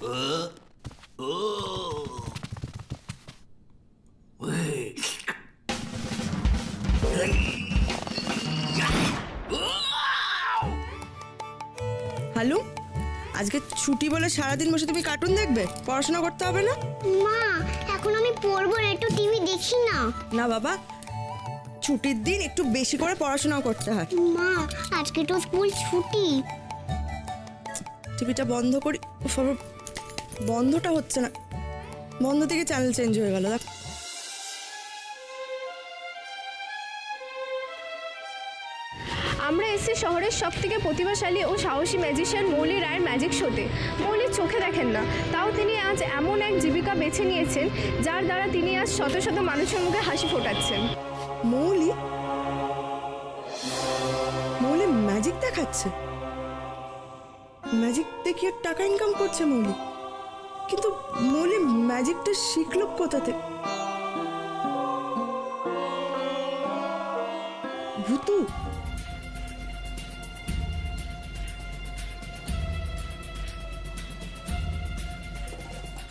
Hello, আজকে ছুটি বলে সারাদিন বসে তুমি কার্টুন দেখবে? পড়াশোনা করতে হবে না? মা, এখন আমি পড়বো না, একটু টিভি দেখি না। না বাবা, ছুটির দিন একটু বেশি করে পড়াশোনাও করতে হয়। মা, আজকে তো স্কুল ছুটি। টিভিটা বন্ধ করি। বন্ধটা হচ্ছে না, বন্ধ থেকে চ্যানেল চেঞ্জ হয়ে গেল। দেখ, আমরা এসে শহরের সবথেকে প্রতিভাশালী ও সাহসী ম্যাজিশিয়ান মৌলি রায়ের ম্যাজিক শোতে। মৌলি চোখে দেখেন না, তাও তিনি আজ এমন এক জীবিকা বেছে নিয়েছেন যার দ্বারা তিনি আজ শত শত মানুষের মুখে হাসি ফোটাচ্ছেন। মৌলি মৌলি ম্যাজিক দেখাচ্ছে, ম্যাজিক দেখিয়ে টাকা ইনকাম করছে মৌলি। কিন্তু মৌলি ম্যাজিকটা শিখলো কোথা থেকে? ভূতু?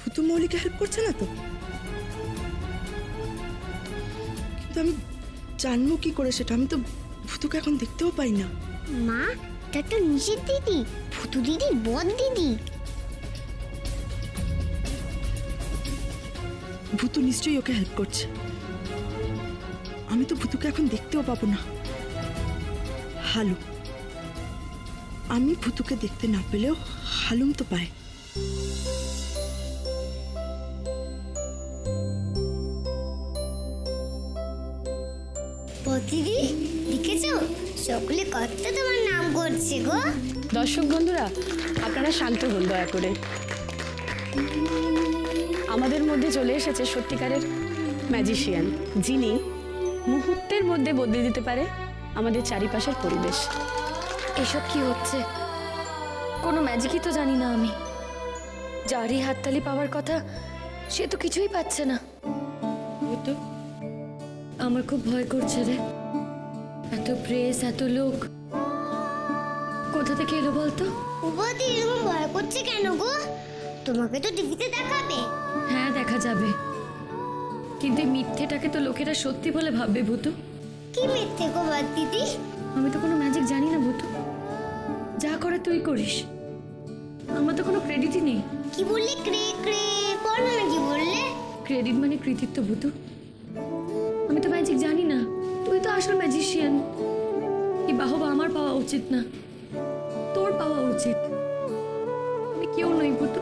ভূতু মৌলিকে হেল্প করছে না তো? কিন্তু আমি জানবো কি করে সেটা? আমি তো ভূতুকে এখন দেখতেও পাই না। মা, এটা তো নিশিত দিদি, ভূতু দিদির বদ দিদি। ভূতু নিশ্চয়ই ওকে হেল্প করছে। আমি তো ভূতুকে এখন দেখতেও পাবো না। হালু, আমি ভূতুকে দেখতে না পেলেও হালুম তো পায়। দিদি, দেখেছো সকলে কত তোমার নাম করছে গো। দর্শক বন্ধুরা, আপনারা শান্ত হন দয়া করে। আমাদের মধ্যে চলে এসেছে সত্যিকারের ম্যাজিশিয়ান, যিনি মুহূর্তের মধ্যে বদলে দিতে পারে আমাদের চারিপাশের পরিবেশ। এসব কি হচ্ছে? কোনো ম্যাজিকই তো জানি না আমি। যারই হাততালি পাওয়ার কথা সে তো কিছুই পাচ্ছে না। তো আমার খুব ভয় করছে রে। এত প্রেস, এত লোক কোথা থেকে এলো বলতো? বৌদি এরকম ভয় করছে কেন গো? তোমাকে তো টিভিতে দেখাবে। হ্যাঁ, দেখা যাবে, কিন্তু মিথ্যেটাকে তো লোকেরা সত্যি বলে ভাববে। ভূতু, কি মিথ্যে গো বদ দিদি? আমি তো কোনো ম্যাজিক জানি না ভূতু। যা করে তুই করিস, আমার তো কোনো ক্রেডিটই নেই। কি বললি? বলো না, কি বললে? ক্রেডিট মানে কৃতিত্ব ভূতু। আমি তো ম্যাজিক জানি না, তুই তো আসল ম্যাজিশিয়ান। এই বাহবা আমার পাওয়া উচিত না, তোর পাওয়া উচিত। আমি কেউ নই ভূতু।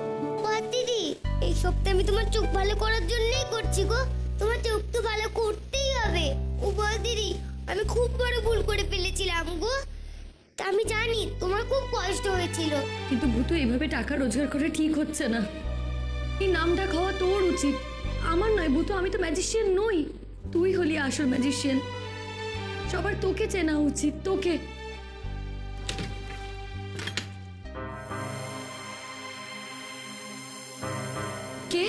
দিদি, এই সপ্তাহে আমি তোমার চোখ ভালো করার জন্যই করছি গো। তোমার চোখ তো ভালো করতেই হবে। ও দিদি, আমি খুব বড় ভুল করে ফেলেছিলাম গো। তা আমি জানি তোমার খুব কষ্ট হয়েছিল, কিন্তু ভূতু এইভাবে টাকা রোজগার করে ঠিক হচ্ছে না। এই নামটা খাওয়া তোর উচিত, আমার নয় ভূতু। আমি তো ম্যাজিশিয়ান নই, তুই হলি আসল ম্যাজিশিয়ান। সবার তোকে চেনা উচিত, তোকে। কে?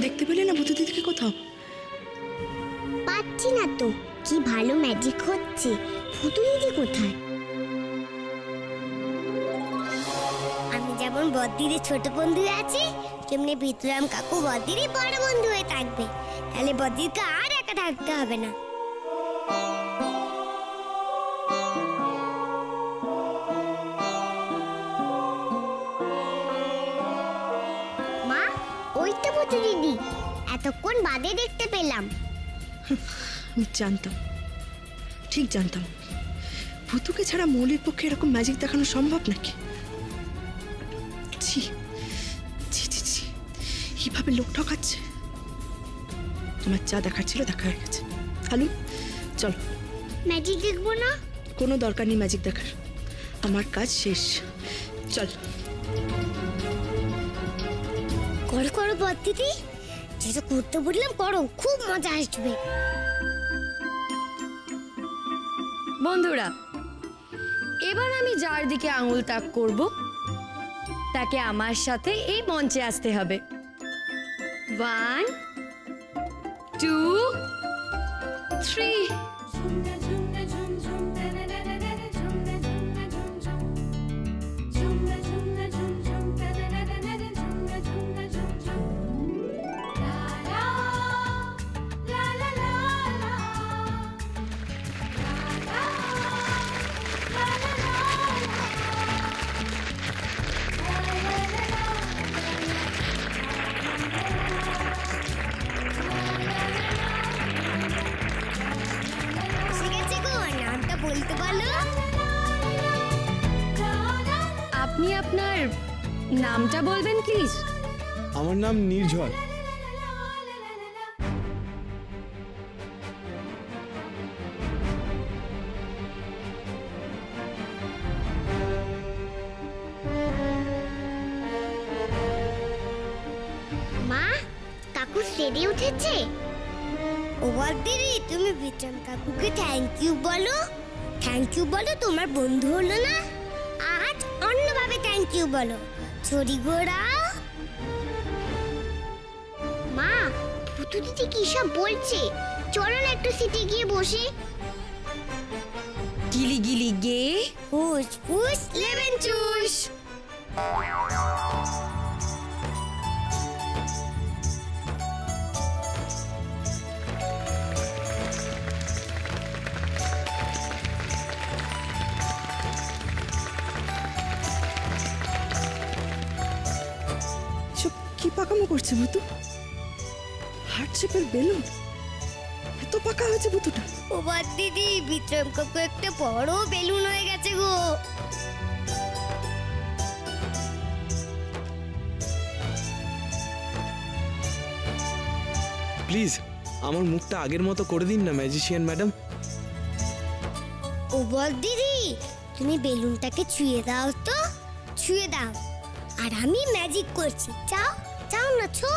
দেখতে পেলে না ভূতু দিদিকে কোথাও? পাচ্ছি না তো। কি ভালো ম্যাজিক হচ্ছে। ভূতু দিদি কোথায়? আমি যেমন বদ্দিদের ছোট বন্ধু আছি, তেমনি বিতরাম কাকু বদ্দিরই বড় বন্ধু হয়ে থাকবে। তাহলে বদ্দিরকে আর একা থাকতে হবে না। মা, ওই তো ভূতু দিদি, এতক্ষণ বাদে দেখতে পেলাম। আমি জানতাম, ঠিক জানতাম ভুতুকে ছাড়া মৌলির পক্ষে এরকম ম্যাজিক দেখানো সম্ভব নাকি। ছি ছি ছি ছি, কিভাবে লোক ঠকাচ্ছে। তোমার যা দেখার ছিল দেখা হয়ে গেছে। হালু চল। ম্যাজিক দেখবো না? কোনো দরকার নেই ম্যাজিক দেখার, আমার কাজ শেষ। চল। করো করো বদ্দিদি, যেটা করতে বললাম করো, খুব মজা আসবে। বন্ধুরা, এবার আমি যার দিকে আঙুল তাক করব তাকে আমার সাথে এই মঞ্চে আসতে হবে। 1 2 3। ঠিক আছে গো, নামটা বলতে পারো? আপনি আপনার নামটা বলবেন প্লিজ? আমার নাম নির্ঝর। মা, কাকু সেরে উঠেছে? ও বদ্দিদি, তুমি বিক্রম কাকুকে থ্যাংক ইউ বলো। থ্যাংক ইউ বলো, তোমার বন্ধু হলো না। আজ অন্যভাবে থ্যাংক ইউ বলো। ছড়ি গোড়া। মা, ভুতু দিদি কি সব বলছে? চলো না একটু সিটে গিয়ে বসে। গিলি গিলি গে, ফুস ফুস লেমন জুস। সব কি পাকামো করছে ভুতু? হার্ট শেপের বেলুন, এত পাকা হয়েছে ভুতুটা। ও বদ্দিদি, বিক্রম কাকু একটা বড় বেলুন হয়ে গেছে গো। প্লিজ আমার মুখটা আগের মতো করে দিন না ম্যাজিশিয়ান ম্যাডাম। ও বদ্দিদি, তুমি বেলুনটাকে ছুঁয়ে দাও তো, ছুঁয়ে দাও। আর আমি ম্যাজিক করছি, চাও চাও না ছো।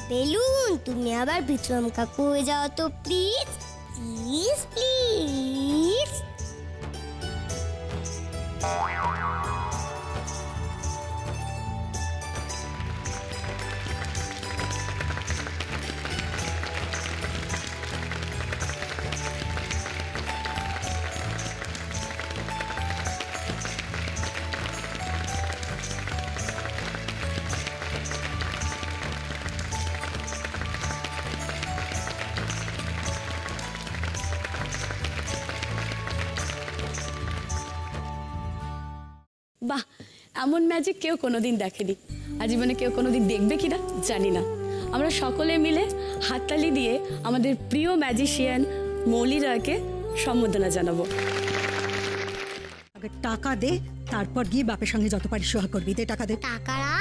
বেলুন, তুমি আবার বিক্রম কাকু হয়ে যাও তো প্লিজ, প্লিজ প্লিজ। বাহ, এমন ম্যাজিক কেউ কোনোদিন দেখেনি, আজীবনে কেউ কোনোদিন দেখবে কিনা জানি না। আমরা সকলে মিলে হাততালি দিয়ে আমাদের প্রিয় ম্যাজিশিয়ান মৌলি রায়কে সম্বোধনা জানাবো। আগে টাকা দে, তারপর গিয়ে বাপের সঙ্গে যত পারিস সহায় করবি। দে টাকা দে। টাকারা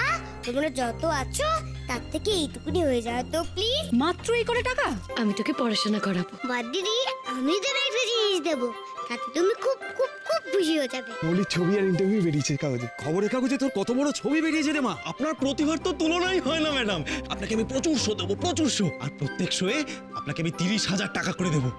তোমরা যত আছো তার থেকে এইটুকুনি হয়ে যাও তো প্লিজ। মাত্র এই করে টাকা? আমি তোকে পড়াশোনা করাবো। বদ্দিদি, আমি তো একটা জিনিস দেবো, তাতে তুমি খুব খুব খুব খুশি হয়ে যাবে। মৌলির ছবি আর ইন্টারভিউ বেরিয়েছে কাগজে। খবরের কাগজে তোর কত বড় ছবি বেরিয়েছে রে মা। আপনার প্রতিভার তো তুলনাই হয় না ম্যাডাম। আপনাকে আমি প্রচুর শো দেবো, প্রচুর শো। আর প্রত্যেক শোয়ে আপনাকে আমি 30,000 টাকা করে দেবো।